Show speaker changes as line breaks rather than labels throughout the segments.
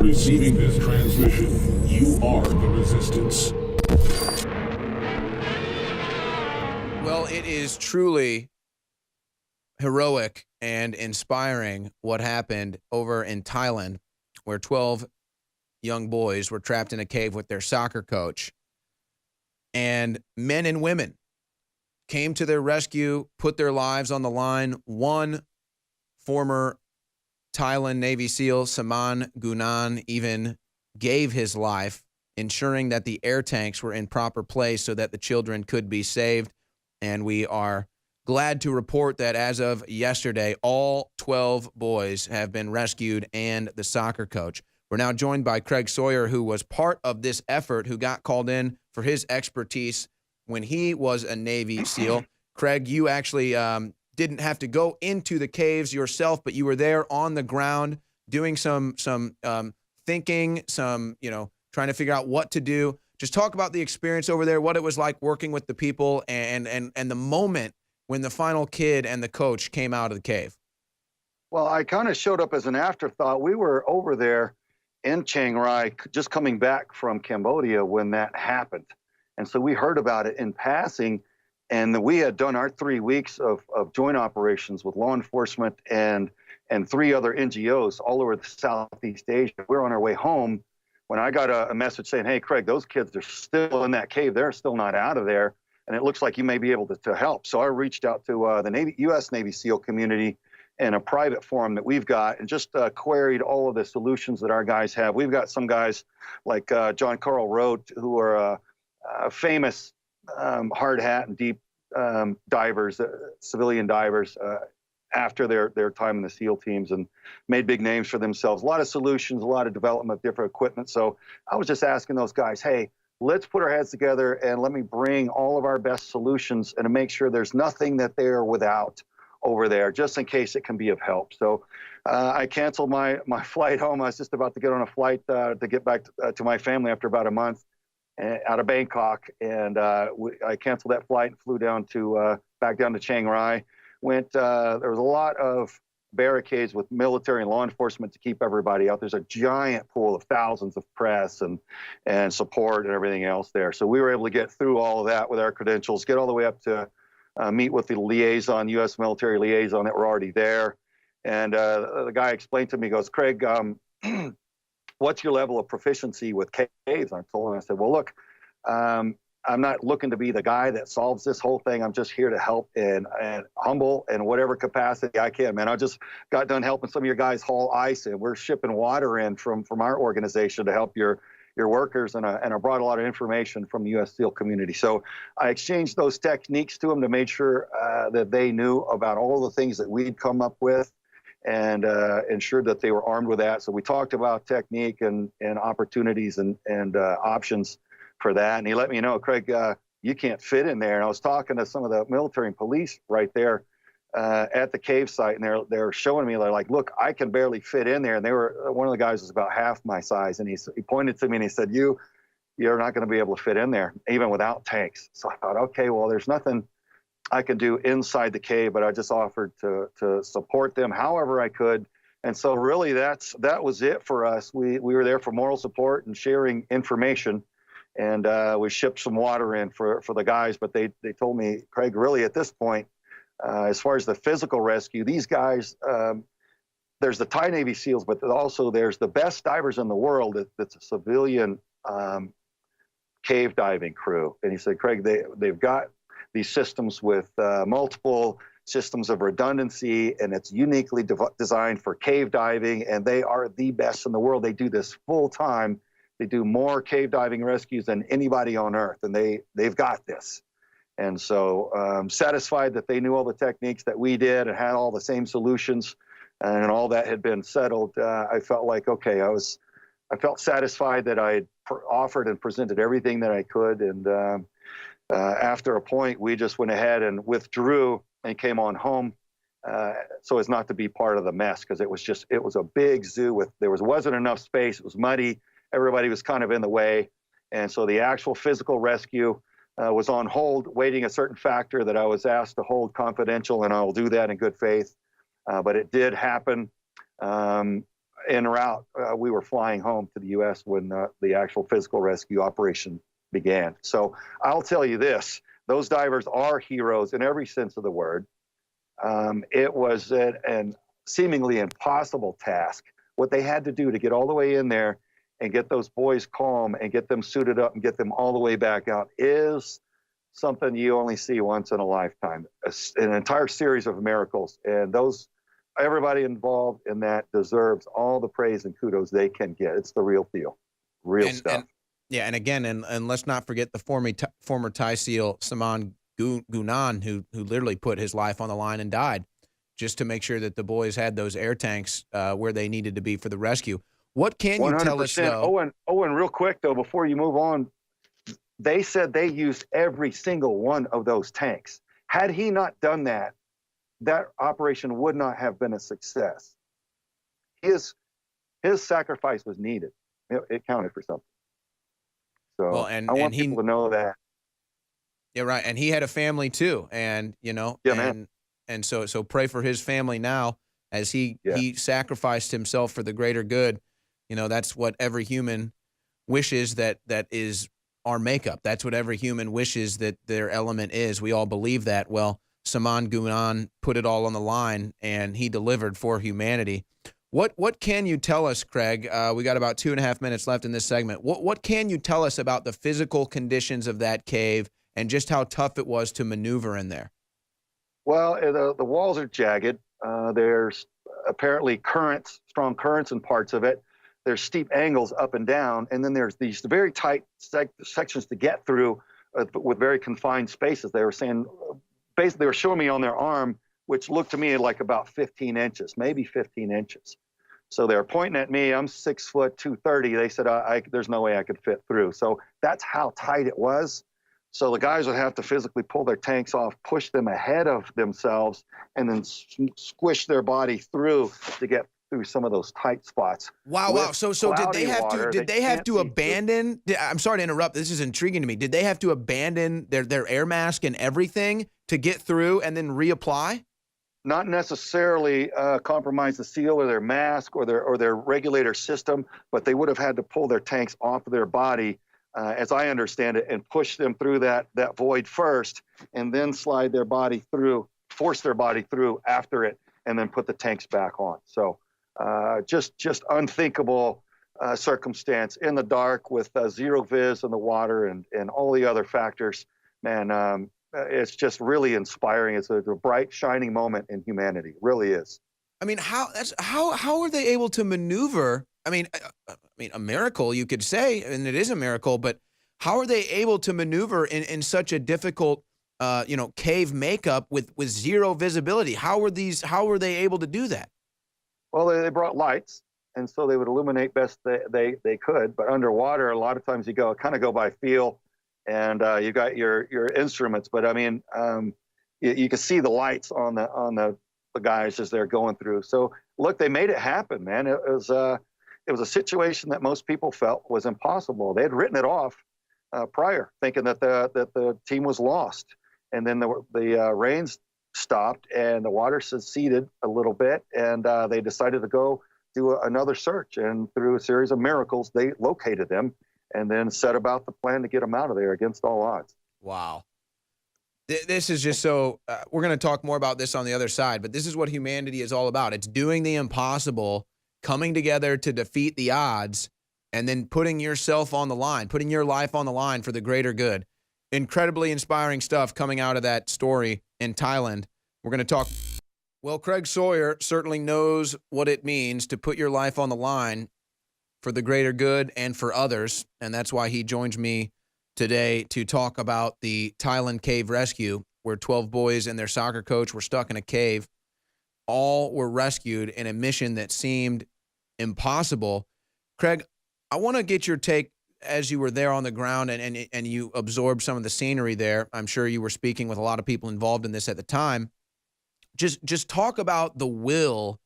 receiving this transmission. You are the Resistance.
Well, it is truly heroic and inspiring what happened over in Thailand, where 12 young boys were trapped in a cave with their soccer coach. And men and women came to their rescue, put their lives on the line. One former Thailand Navy SEAL, Saman Gunan, even gave his life, ensuring that the air tanks were in proper place so that the children could be saved. And we are glad to report that as of yesterday, all 12 boys have been rescued and the soccer coach. We're now joined by Craig Sawyer, who was part of this effort, who got called in for his expertise when he was a Navy SEAL. Craig, you actually didn't have to go into the caves yourself, but you were there on the ground doing some thinking, trying to figure out what to do. Just talk about the experience over there, what it was like working with the people, and the moment when the final kid and the coach came out of the cave.
Well, I kind of showed up as an afterthought. We were over there in Chiang Rai, just coming back from Cambodia when that happened. And so we heard about it in passing, and we had done our 3 weeks of joint operations with law enforcement and 3 other NGOs all over Southeast Asia. We were on our way home when I got a message saying, hey, Craig, those kids are still in that cave. They're still not out of there, and it looks like you may be able to help. So I reached out to the U.S. Navy SEAL community in a private forum that we've got, and just queried all of the solutions that our guys have. We've got some guys like John Carl Rote, who are famous hard hat and deep divers, civilian divers, after their time in the SEAL teams, and made big names for themselves. A lot of solutions, a lot of development of different equipment. So I was just asking those guys, hey, let's put our heads together and let me bring all of our best solutions and to make sure there's nothing that they're without over there, just in case it can be of help. So I canceled my flight home. I was just about to get on a flight to get back to my family after about a month out of Bangkok. And I canceled that flight and flew down back down to Chiang Rai. There was a lot of barricades with military and law enforcement to keep everybody out. There's a giant pool of thousands of press and support and everything else there. So we were able to get through all of that with our credentials, get all the way up to meet with the liaison, U.S. military liaison that were already there. And the guy explained to me, he goes, Craig, what's your level of proficiency with caves? I told him, I said, well, look, I'm not looking to be the guy that solves this whole thing. I'm just here to help and humble in whatever capacity I can, man. I just got done helping some of your guys haul ice, and we're shipping water in from our organization to help your workers, and I brought a lot of information from the U.S. SEAL community. So I exchanged those techniques to them to make sure that they knew about all the things that we'd come up with, and ensured that they were armed with that. So we talked about technique and opportunities and options for that. And he let me know, Craig, you can't fit in there. And I was talking to some of the military and police right there at the cave site, and they're showing me, they're like, look, I can barely fit in there. And one of the guys was about half my size, and he pointed to me and he said, you're not going to be able to fit in there, even without tanks. So I thought, okay, well, there's nothing I could do inside the cave, but I just offered to support them however I could. And so really that was it for us. We were there for moral support and sharing information. And we shipped some water in for the guys, but they told me, Craig, really at this point, as far as the physical rescue, these guys, there's the Thai Navy SEALs, but also there's the best divers in the world that's a civilian cave diving crew. And he said, Craig, they've got these systems with multiple systems of redundancy, and it's uniquely designed for cave diving, and they are the best in the world. They do this full time. They do more cave diving rescues than anybody on Earth, and they've got this. And so satisfied that they knew all the techniques that we did and had all the same solutions, and all that had been settled, I felt like, okay, I felt satisfied that I had offered and presented everything that I could. And after a point, we just went ahead and withdrew and came on home so as not to be part of the mess, because it was a big zoo there wasn't enough space. It was muddy. Everybody was kind of in the way. And so the actual physical rescue was on hold, waiting a certain factor that I was asked to hold confidential, and I will do that in good faith. But it did happen. en route, we were flying home to the U.S. when the actual physical rescue operation began. So I'll tell you this, those divers are heroes in every sense of the word. It was an seemingly impossible task. What they had to do to get all the way in there and get those boys calm and get them suited up and get them all the way back out is something you only see once in a lifetime. An entire series of miracles. And everybody involved in that deserves all the praise and kudos they can get. It's the real deal, real stuff.
And again, and let's not forget the former Thai SEAL Saman Gunan, who literally put his life on the line and died just to make sure that the boys had those air tanks where they needed to be for the rescue. What can you tell us, though?
Owen, real quick, though, before you move on, they said they used every single one of those tanks. Had he not done that, that operation would not have been a success. His sacrifice was needed. It counted for something. So
well,
I want people to know that.
Yeah, right. And he had a family too, and and so pray for his family now as he sacrificed himself for the greater good. That's what every human wishes that is our makeup. That's what every human wishes that their element is. We all believe that. Well, Saman Gunan put it all on the line, and he delivered for humanity. What can you tell us, Craig? We got about 2.5 minutes left in this segment. What can you tell us about the physical conditions of that cave and just how tough it was to maneuver in there?
Well, the walls are jagged. There's apparently strong currents in parts of it. There's steep angles up and down, and then there's these very tight sections to get through with very confined spaces. They were saying, basically, they were showing me on their arm, which looked to me like about 15 inches, maybe 15 inches. So they were pointing at me. I'm 6 foot 230. They said, there's no way I could fit through. So that's how tight it was. So the guys would have to physically pull their tanks off, push them ahead of themselves, and then squish their body through to get through some of those tight spots.
Wow. So did they have to abandon, I'm sorry to interrupt, this is intriguing to me. Did they have to abandon their air mask and everything to get through and then reapply?
Not necessarily compromise the seal or their mask or their regulator system, but they would have had to pull their tanks off of their body, as I understand it, and push them through that void first, and then slide their body through, force their body through after it, and then put the tanks back on. So just unthinkable circumstance in the dark with zero vis in the water and all the other factors. Man, it's just really inspiring. It's a bright, shining moment in humanity. It really is.
I mean, how are they able to maneuver? I mean, a miracle, you could say, and it is a miracle, but how are they able to maneuver in such a difficult, cave makeup with zero visibility? How were they able to do that?
Well, they brought lights, and so they would illuminate best they could. But underwater, a lot of times you go by feel, and you got your instruments. But I mean, you can see the lights on the guys as they're going through. So look, they made it happen, man. It was a situation that most people felt was impossible. They had written it off prior, thinking that the team was lost, and then the rains stopped and the water receded a little bit, and they decided to go do another search. And through a series of miracles, they located them and then set about the plan to get them out of there against all odds.
Wow. This is just so we're going to talk more about this on the other side, but this is what humanity is all about. It's doing the impossible, coming together to defeat the odds, and then putting yourself on the line, putting your life on the line for the greater good. Incredibly inspiring stuff coming out of that story in Thailand. We're going to talk. Well, Craig Sawyer certainly knows what it means to put your life on the line for the greater good and for others, and that's why he joins me today to talk about the Thailand cave rescue, where 12 boys and their soccer coach were stuck in a cave. All were rescued in a mission that seemed impossible. Craig, I want to get your take as you were there on the ground and you absorbed some of the scenery there. I'm sure you were speaking with a lot of people involved in this at the time. Just talk about the will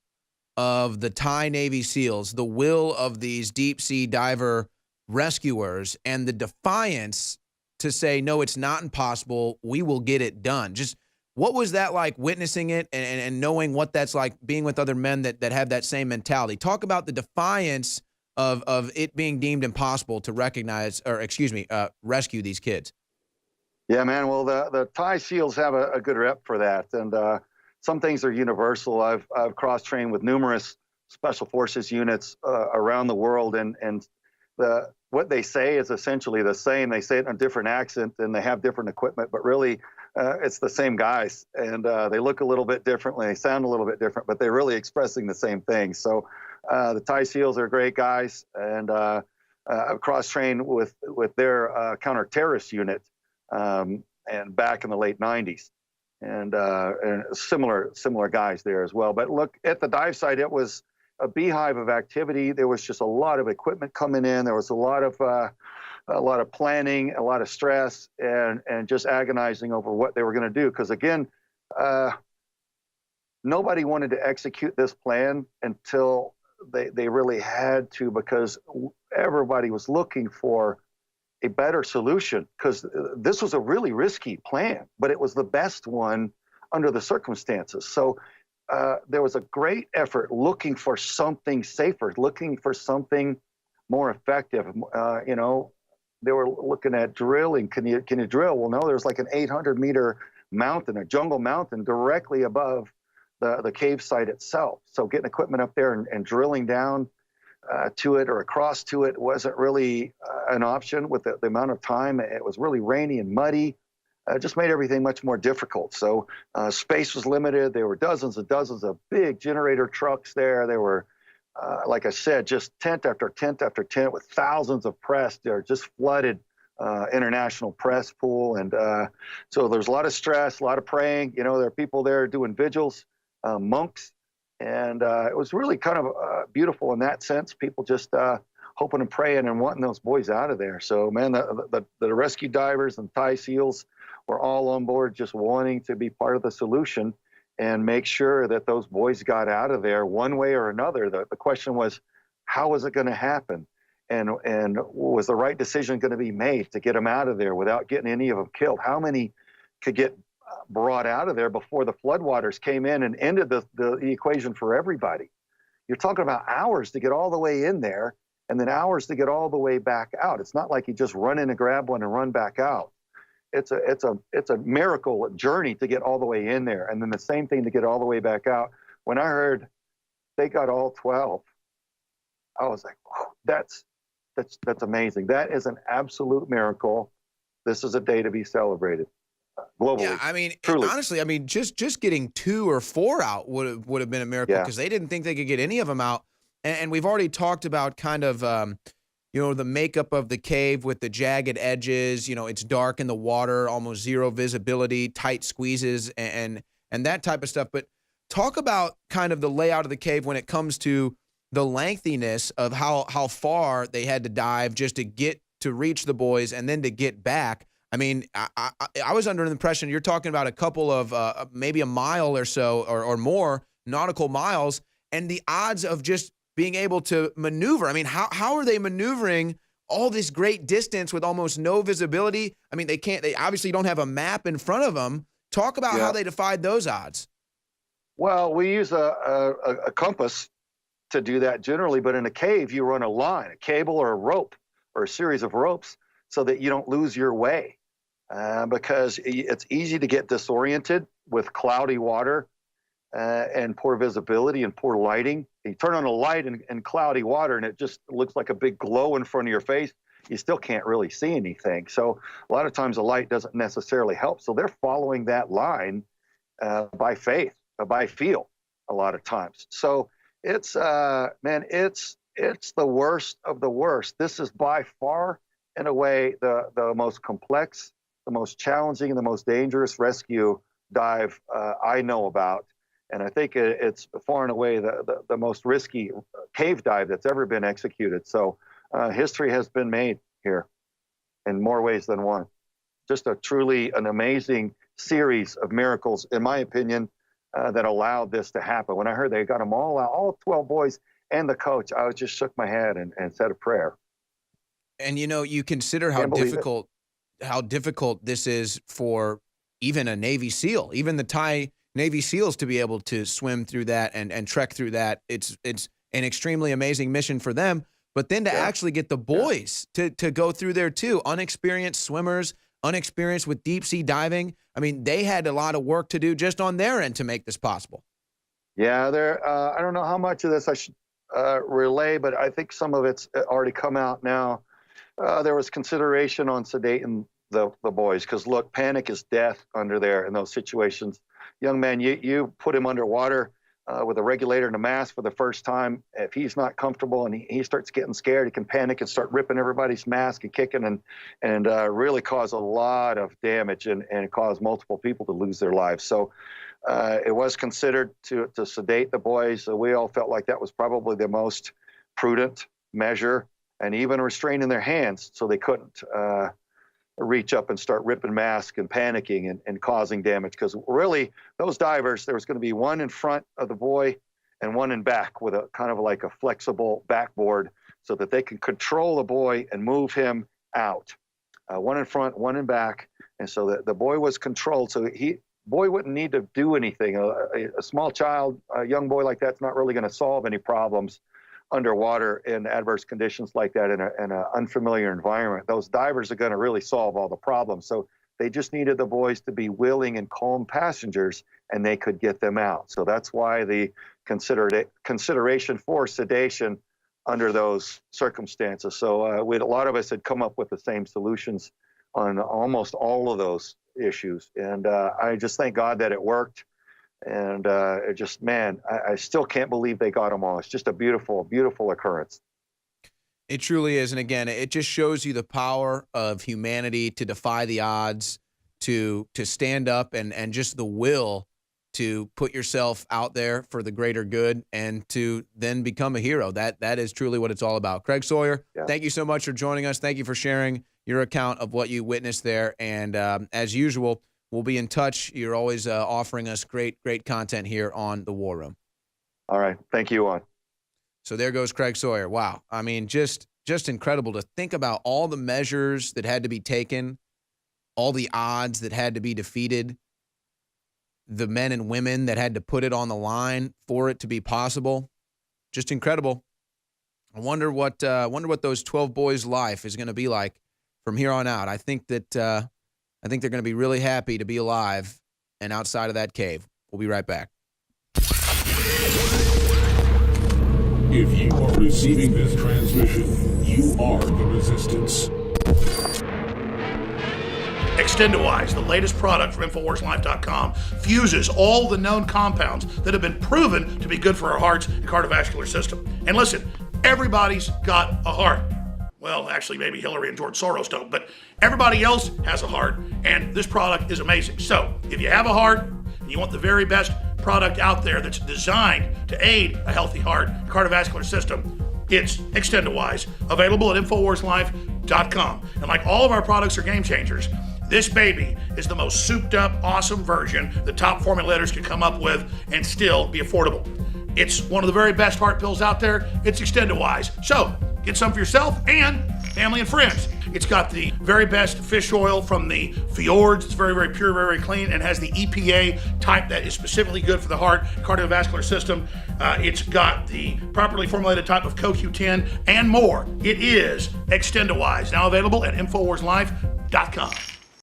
of the Thai Navy SEALs, the will of these deep sea diver rescuers, and the defiance to say, no, it's not impossible. We will get it done. Just What was that like, witnessing it and knowing what that's like, being with other men that have that same mentality? Talk about the defiance of it being deemed impossible to recognize, or excuse me, rescue these kids.
Yeah, man. Well, the Thai SEALs have a good rep for that, and some things are universal. I've cross trained with numerous special forces units around the world, and what they say is essentially the same. They say it in a different accent, and they have different equipment, but really, it's the same guys, and they look a little bit differently. They sound a little bit different, but they're really expressing the same thing. So, the Thai SEALs are great guys, and I've cross trained with their counter-terrorist unit, and back in the late '90s, and similar guys there as well. But look, at the dive site, it was a beehive of activity. There was just a lot of equipment coming in. There was a lot of planning, a lot of stress, and just agonizing over what they were going to do. Because again, nobody wanted to execute this plan until they really had to, because everybody was looking for a better solution, because this was a really risky plan, but it was the best one under the circumstances. So there was a great effort looking for something safer, looking for something more effective. They were looking at drilling. Can you drill? Well, no, there's like an 800-meter mountain, a jungle mountain directly above the cave site itself. So getting equipment up there and drilling down to it or across to it wasn't really an option with the amount of time. It was really rainy and muddy. It just made everything much more difficult. So space was limited. There were dozens and dozens of big generator trucks there. There were, like I said, just tent after tent after tent with thousands of press. They're just flooded international press pool. And so there's a lot of stress, a lot of praying. There are people there doing vigils, monks. And it was really kind of beautiful in that sense. People just hoping and praying and wanting those boys out of there. So, man, the rescue divers and Thai SEALs were all on board, just wanting to be part of the solution and make sure that those boys got out of there one way or another. The question was, how was it going to happen? And was the right decision going to be made to get them out of there without getting any of them killed? How many could get brought out of there before the floodwaters came in and ended the equation for everybody? You're talking about hours to get all the way in there, and then hours to get all the way back out. It's not like you just run in and grab one and run back out. It's a miracle journey to get all the way in there, and then the same thing to get all the way back out. When I heard they got all 12, I was like, oh, that's amazing. That is an absolute miracle. This is a day to be celebrated globally.
Yeah, I mean,
truly.
honestly, I mean, just getting 2 or 4 out would have been a miracle, because they didn't think they could get any of them out. And we've already talked about kind of the makeup of the cave with the jagged edges. It's dark in the water, almost zero visibility, tight squeezes, and that type of stuff. But talk about kind of the layout of the cave when it comes to the lengthiness of how far they had to dive just to reach the boys and then to get back. I mean, I was under the impression you're talking about a couple of maybe a mile or so or more nautical miles, and the odds of just being able to maneuver. I mean, how are they maneuvering all this great distance with almost no visibility? I mean, they obviously don't have a map in front of them. Talk about how they defied those odds.
Well, we use a compass to do that generally, but in a cave, you run a line, a cable or a rope or a series of ropes so that you don't lose your way. Because it's easy to get disoriented with cloudy water and poor visibility and poor lighting. You turn on a light in cloudy water and it just looks like a big glow in front of your face. You still can't really see anything. So a lot of times the light doesn't necessarily help. So they're following that line by faith, by feel a lot of times. So it's, it's the worst of the worst. This is by far and away the most complex, the most challenging, and the most dangerous rescue dive I know about. And I think it's far and away the most risky cave dive that's ever been executed. So history has been made here in more ways than one. Just an amazing series of miracles, in my opinion, that allowed this to happen. When I heard they got them all out, all 12 boys and the coach, I just shook my head and said a prayer.
And you consider how difficult this is for even a Navy SEAL, even the Thai Navy SEALs to be able to swim through that and trek through that. It's an extremely amazing mission for them. But then to actually get the boys to go through there too, unexperienced swimmers, unexperienced with deep sea diving. I mean, they had a lot of work to do just on their end to make this possible.
Yeah, I don't know how much of this I should relay, but I think some of it's already come out now. There was consideration on sedating the boys because, look, panic is death under there in those situations. Young man, you put him underwater with a regulator and a mask for the first time. If he's not comfortable and he starts getting scared, he can panic and start ripping everybody's mask and kicking and really cause a lot of damage and cause multiple people to lose their lives. So it was considered to sedate the boys. So we all felt like that was probably the most prudent measure, and even restraining their hands so they couldn't reach up and start ripping masks and panicking and causing damage. Because really, those divers, there was going to be one in front of the boy and one in back with a kind of like a flexible backboard so that they can control the boy and move him out. One in front, one in back. And so that the boy was controlled. So boy wouldn't need to do anything. A small child, a young boy like that's not really going to solve any problems underwater in adverse conditions like that in an unfamiliar environment. Those divers are going to really solve all the problems. So they just needed the boys to be willing and calm passengers, and they could get them out. So that's why the consideration for sedation under those circumstances. So a lot of us had come up with the same solutions on almost all of those issues. And I just thank God that it worked. And it just, man, I still can't believe they got them all. It's just a beautiful, beautiful occurrence.
It truly is. And again, it just shows you the power of humanity to defy the odds, to stand up and just the will to put yourself out there for the greater good and to then become a hero. That is truly what it's all about. Craig Sawyer, thank you so much for joining us. Thank you for sharing your account of what you witnessed there. And as usual, we'll be in touch. You're always offering us great content here on The War Room.
All right. Thank you, Juan.
So there goes Craig Sawyer. Wow. I mean, just incredible to think about all the measures that had to be taken, all the odds that had to be defeated, the men and women that had to put it on the line for it to be possible. Just incredible. I wonder what those 12 boys' life is going to be like from here on out. I think they're going to be really happy to be alive and outside of that cave. We'll be right back.
If you are receiving this transmission, you are the Resistance.
Extendowise, the latest product from InfoWarsLife.com, fuses all the known compounds that have been proven to be good for our hearts and cardiovascular system. And listen, everybody's got a heart. Well, actually, maybe Hillary and George Soros don't, but everybody else has a heart, and this product is amazing. So, if you have a heart and you want the very best product out there that's designed to aid a healthy heart and cardiovascular system, it's Extendowise, available at InfoWarsLife.com. And like all of our products are game changers, this baby is the most souped up, awesome version the top formulators can come up with and still be affordable. It's one of the very best heart pills out there. It's Extendowise. So, get some for yourself and family and friends. It's got the very best fish oil from the fjords. It's very, very pure, very, very clean, and has the EPA type that is specifically good for the heart, cardiovascular system. It's got the properly formulated type of CoQ10 and more. It is Extendowise, now available at InfoWarsLife.com.